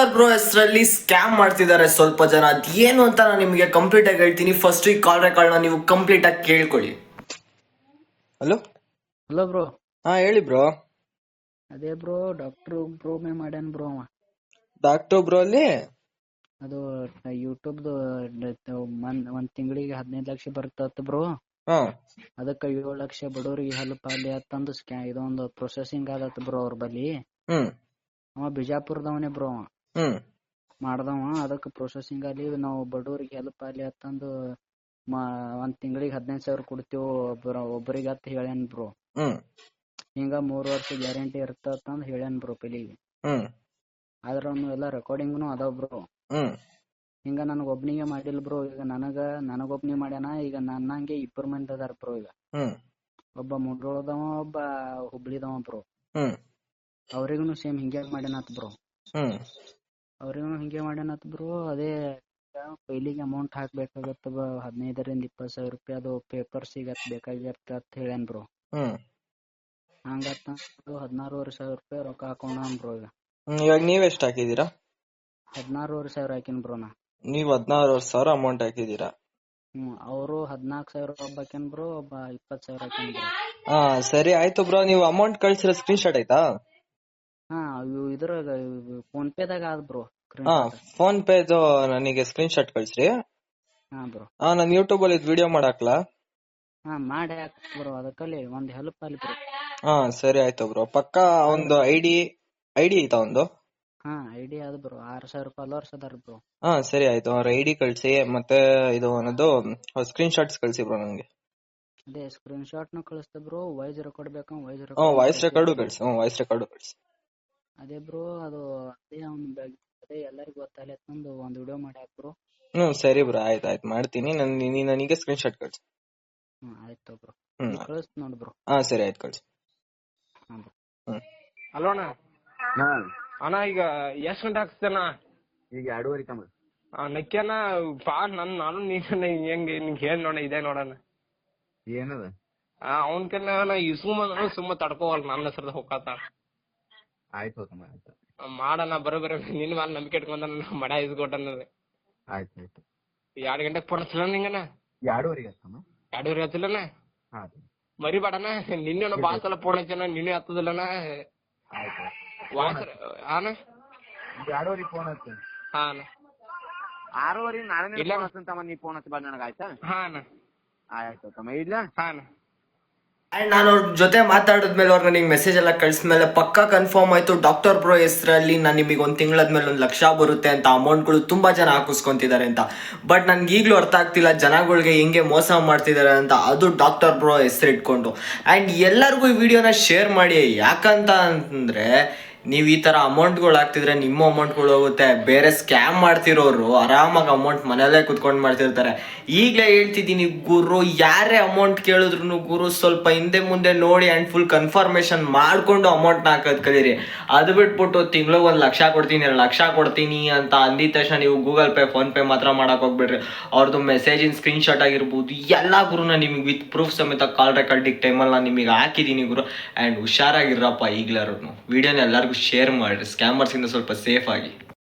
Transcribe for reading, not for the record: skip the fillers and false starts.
Doctor bro ಹೆಸರಲ್ಲಿ scam ಮಾಡ್ತಿದ್ದಾರೆ ಸ್ವಲ್ಪ ಜನ. ಅದೇನು ಅಂತ ನಾನು ನಿಮಗೆ ಕಂಪ್ಲೀಟ್ ಆಗಿ ಹೇಳ್ತೀನಿ. ಫಸ್ಟ್ ಈ ಕಾಲ್ ರೆಕಾರ್ಡ್ನ ನೀವು ಕಂಪ್ಲೀಟ್ ಆಗಿ ಕೇಳ್ಕೊಳ್ಳಿ. Hello hello bro. ಹಾ ಹೇಳಿ ಬ್ರೋ. ಅದೇ ಬ್ರೋ ಡಾಕ್ಟರ್ ಬ್ರೋ ಮಾಡ್ಯಾನ ಬ್ರೋ ಅವ. ಡಾಕ್ಟರ್ ಬ್ರೋ ಅಲ್ಲಿ ಅದು ಯೂಟ್ಯೂಬ್ದು ಒಂದ್ ತಿಂಗಳಿಗೆ 15 ಲಕ್ಷ ಬರ್ತತ್ ಬ್ರೋ. ಹಾ ಅದಕ್ಕ 7 ಲಕ್ಷ ಬಡವರಿಗೆ ಹೆಲ್ಪ್ ಆಗ್ಲಿ ಅಂತಂದು ಇದೊಂದು ಪ್ರೊಸೆಸಿಂಗ್ ಆದತ್ ಬ್ರೋ ಅವ್ರ ಬಲ್ಲಿ. ಅವ ಬಿಜಾಪುರದವನೇ ಬ್ರೋ ಅವ ಮಾಡ್ದವ. ಅದಕ್ಕೆ ಪ್ರೊಸೆಸಿಂಗ್ ಅಲ್ಲಿ ನಾವು ಬಡವರಿಗೆ ಹೆಲ್ಪ್ ಆಗ್ಲಿ ಅಂತಂದು ಒಂದ್ ತಿಂಗಳಿಗೆ 15,000 ಕೊಡ್ತೀವಿ ಒಬ್ಬರಿಗೆ ಅಂತ ಹೇಳ್ಯಾನ್ ಬ್ರೋ. ಹಿಂಗ 3 ವರ್ಷ ಗ್ಯಾರಂಟಿ ಇರ್ತಂದ್ ಹೇಳ್ಯಾನ್ ಬ್ರೋ ಪೆಲಿಗೆ. ಆದ್ರ ಅವ್ನು ಎಲ್ಲಾ ರೆಕಾರ್ಡಿಂಗ್ನು ಅದಾವ ಬ್ರೋ. ಹಿಂಗ ನನಗ ಒಬ್ನಿಗೆ ಮಾಡಿಲ್ ಬ್ರೋ. ಈಗ ನನಗೊಬ್ನಿಗೆ ಮಾಡ್ಯಾನ. ಈಗ ನನ್ನಂಗೆ 2 ಮಂದಿ ಅದಾರ ಬ್ರೋ. ಈಗ ಒಬ್ಬ ಮುಡ್ರೋಳದವ, ಒಬ್ಬ ಹುಬ್ಳಿದವ ಬ್ರೋ. ಅವ್ರಿಗೂ ಸೇಮ್ ಹಿಂಗೆ ಮಾಡ್ಯಾನತ್ ಬ್ರೋ. ಅದೇ ಪೈಲಿಗೆ ಅಮೌಂಟ್ ಹಾಕ್ಬೇಕಾಗತ್ತ 15,000 ರಿಂದ 20,000 ರೂಪಾಯಿ. ಅದು ಪೇಪರ್ ಸಿಗತ್ ಬೇಕಾಗಿರ್ತ ಅಂತ ಹೇಳ್ಯಾನ್ ಬ್ರೋ. ಹಂಗತ್ತ 16,500 ರೂಪಾಯಿ ರೊಕ್ಕ ಹಾಕೊಂಡಾನ್ ಬ್ರೋ. ಈಗ ಇವಾಗ ನೀವ್ ಎಷ್ಟ್ ಹಾಕಿದೀರಾ? 16,500 ಹಾಕಿನ್ ಬ್ರೋ ನಾ. ನೀವ್ 16,000 ಅಮೌಂಟ್ ಹಾಕಿದೀರಾ? ಅವರು 14,000 ಒಬ್ಬ ಹಾಕ್ಯಾನ್ ಬ್ರೋ, ಒಬ್ಬ 20,000 ಹಾಕ್ಯಾನ್ ಬ್ರೋ. ಹಾ ಸರಿ ಆಯ್ತು ಬ್ರೋ. ನೀವು ಅಮೌಂಟ್ ಕಳ್ಸಿರೋ ಸ್ಕ್ರೀನ್ ಶಾಟ್ ಆಯ್ತಾ? ಹಾ ಇದ್ರಾಗ ಫೋನ್ ಪೇದಾಗ ಆದ್ ಬ್ರೋ. ಹಾ ಫೋನ್ ಪೇ ನನಗೆ ಸ್ಕ್ರೀನ್ ಶಾಟ್ ಕಳ್ಸ್ರಿ. ಹಾ ಬ್ರೋ. ನಾನು ಯೂಟ್ಯೂಬ್ ಅಲ್ಲಿ ವಿಡಿಯೋ ಮಾಡಾಕ್ಲಾ? ಹಾ ಮಾಡಿ ಹಾಕ್ ಬ್ರೋ. ಅದಕ್ಕಲ್ಲಿ ಒಂದ್ ಹೆಲ್ಪ್ ಅಲ್ಲಿ ಬ್ರೋ. ಹಾ ಸರಿ ಆಯ್ತು ಬ್ರೋ. ಪಕ್ಕ ಒಂದು ಐಡಿ ಐತಾ ಒಂದು? ಹಾ ಐಡಿ ಅದ ಬ್ರೋ. 6,000 ಫಾಲೋವರ್ಸ್ ಅದಾರ ಬ್ರೋ. ಹಾ ಸರಿ ಆಯ್ತು. ಅವ್ರ ಐಡಿ ಕಳ್ಸಿ. ಮತ್ತೆ ಇದು ಅನ್ನೋದು ಸ್ಕ್ರೀನ್ ಶಾಟ್ಸ್ ಕಳ್ಸಿ ಬ್ರೋ ನಂಗೆ. ಅದೇ ಸ್ಕ್ರೀನ್ ಶಾಟ್ ನ ಕಳಿಸ್ತೆ ಬ್ರೋ. ವಾಯ್ಸ್ ರೆಕಾರ್ಡ್ ಬೇಕಾ? ವಾಯ್ಸ್ ರೆಕಾರ್ಡು ಕಳ್ಸಿ. ವಾಯ್ಸ್ ರೆಕಾರ್ಡು ಕಳ್ಸಿ. ಅದೇ ಬ್ರೋ ಅದು ಅದೇ ಎಲ್ಲರಿಗೂ ಗೊತ್ತಾಗ್ಲಿ ಅಂತಂದು ಒಂದ್ ವಿಡಿಯೋ ಮಾಡಿ ಹಾಕ್ ಬ್ರೋ. ಸರಿ ಬ್ರೋ. ಆಯ್ತು ಮಾಡ್ತೀನಿ. ನನಗೆ ಸ್ಕ್ರೀನ್ ಶಾಟ್ ಕಳ್ಸಿ. ಆಯ್ತು ಬ್ರೋ. ಕಳಿಸ್ತ ನೋಡ್ ಬ್ರೋ. ಹಾ ಸರಿ ಆಯ್ತು ಕಳ್ಸಿ. ಹಲೋ ಅಣ್ಣ. ಅಣ್ಣ ಈಗ ಎಷ್ಟ್ ಗಂಟೆ ಹಾಕ್ಸ್ತೇನ? ಈಗ 2:30 ತಮ್ಮ. ನಕ್ಕ್ಯಾನ ಪಾ ನಾನು ನೀನ್ ಹೆಂಗ್ ನಿಂಗೆ ಹೇಳ್ ನೋಡ. ಇದೇ ನೋಡಣ ಏನದ ಅವನ್ ಕೆಲ ಈ ಸುಮ್ಮ ತಡ್ಕೋವಲ್ ನನ್ನ ಹೆಸರದ ಹೋಗತ್ತ. ಆಯ್ತು ತಮ್ಮ. ಆಯ್ತು ಮಾಡಣ. ಬರೋಬ್ಬರ ನಿನ್ ಮೇಲೆ ನಂಬಿಕೆ ಇಟ್ಕೊಂಡ ಮಡ ಇಸ್ಕೊಟ್ಟನ. ಆಯ್ತು 2 ಗಂಟೆಗೆ ಫೋನ್ ಹಚ್ಚಲ ನಿಂಗನ? 2:30 ತಮ್ಮ. 2:30 ಹಚ್ಚಲನ? ಮರಿಬೇಡಣ. ನಿನ್ನೆ ಬಾಳ ಸಲ ಫೋನ್ ಹಚ್ಚನ, ನಿನ್ನೆ ಹತ್ತದಿಲ್ಲನ. ಆಯ್ತು ಹಾನ 2:30 ಫೋನ್ ಹಚ್ಚ. ಹಾ 6:30 ನಾಳೆ ಫೋನ್ ಹಚ್ಚಂತ ತಮ್ಮ. ನೀ ಫೋನ್ ಹಚ್ಚ ನನಗ ಆಯ್ತಾ? ಹಾ ಆಯ್ತು ತಮ್ಮ. ಇಲ್ಲ ಅಂಡ್ ನಾನು ಅವ್ರ ಜೊತೆ ಮಾತಾಡಿದ್ಮೇಲೆ ಅವ್ರು ನನಗೆ ಮೆಸೇಜ್ ಎಲ್ಲ ಕಳಿಸ್ಮೇಲೆ ಪಕ್ಕಾ ಕನ್ಫರ್ಮ್ ಆಯ್ತು ಡಾಕ್ಟರ್ ಬ್ರೋ ಹೆಸರಲ್ಲಿ ನಾನು ನಿಮಗೆ 1 ತಿಂಗಳಾದ್ಮೇಲೆ 1 ಲಕ್ಷ ಬರುತ್ತೆ ಅಂತ. ಅಮೌಂಟ್ಗಳು ತುಂಬಾ ಜನ ಹಾಕಿಸ್ಕೊಂತಿದ್ದಾರೆ ಅಂತ. ಬಟ್ ನನ್ಗೆ ಈಗಲೂ ಅರ್ಥ ಆಗ್ತಿಲ್ಲ ಜನಗಳಿಗೆ ಹೆಂಗೆ ಮೋಸ ಮಾಡ್ತಿದ್ದಾರೆ ಅಂತ. ಅದು ಡಾಕ್ಟರ್ ಬ್ರೋ ಹೆಸರು ಇಟ್ಕೊಂಡು. ಆ್ಯಂಡ್ ಎಲ್ಲರಿಗೂ ಈ ವಿಡಿಯೋನ ಶೇರ್ ಮಾಡಿ. ಯಾಕಂತ ಅಂತಂದರೆ ನೀವು ಈ ಥರ ಅಮೌಂಟ್ಗಳು ಹಾಕ್ತಿದ್ರೆ ನಿಮ್ಮ ಅಮೌಂಟ್ಗಳು ಹೋಗುತ್ತೆ. ಬೇರೆ ಸ್ಕ್ಯಾಮ್ ಮಾಡ್ತಿರೋರು ಆರಾಮಾಗಿ ಅಮೌಂಟ್ ಮನೆಯಲ್ಲೇ ಕುತ್ಕೊಂಡು ಮಾಡ್ತಿರ್ತಾರೆ. ಈಗಲೇ ಹೇಳ್ತಿದ್ದೀನಿ ಗುರು, ಯಾರೇ ಅಮೌಂಟ್ ಕೇಳಿದ್ರು ಗುರು ಸ್ವಲ್ಪ ಹಿಂದೆ ಮುಂದೆ ನೋಡಿ ಆ್ಯಂಡ್ ಫುಲ್ ಕನ್ಫರ್ಮೇಷನ್ ಮಾಡಿಕೊಂಡು ಅಮೌಂಟ್ನ ಹಾಕೋದು ಕಲೀರಿ. ಅದು ಬಿಟ್ಬಿಟ್ಟು ತಿಂಗಳಿಗೆ 1 ಲಕ್ಷ ಕೊಡ್ತೀನಿ 2 ಲಕ್ಷ ಕೊಡ್ತೀನಿ ಅಂತ ಅಂದಿದ ತಕ್ಷಣ ನೀವು ಗೂಗಲ್ ಪೇ ಫೋನ್ಪೇ ಮಾತ್ರ ಮಾಡೋಕೆ ಹೋಗ್ಬಿಡ್ರಿ. ಅವ್ರದ್ದು ಮೆಸೇಜಿನ ಸ್ಕ್ರೀನ್ ಶಾಟ್ ಆಗಿರ್ಬೋದು ಎಲ್ಲ ಗುರುನ ನಿಮಗೆ ವಿತ್ ಪ್ರೂಫ್ ಸಮೇತ ಕಾಲ್ ರೆಕಾರ್ಡಿಂಗ್ ಟೈಮಲ್ಲಿ ನಾನು ನಿಮಗೆ ಹಾಕಿದ್ದೀನಿ ಗುರು. ಆ್ಯಂಡ್ ಹುಷಾರಾಗಿರಪ್ಪ. ಈಗಲಾರು ವಿಡಿಯೋನ ಎಲ್ಲರಿಗೂ ಶೇರ್ ಮಾಡಿರಿ. ಸ್ಕ್ಯಾಮರ್ಸಿಂದ ಸ್ವಲ್ಪ ಸೇಫ್ ಆಗಿ.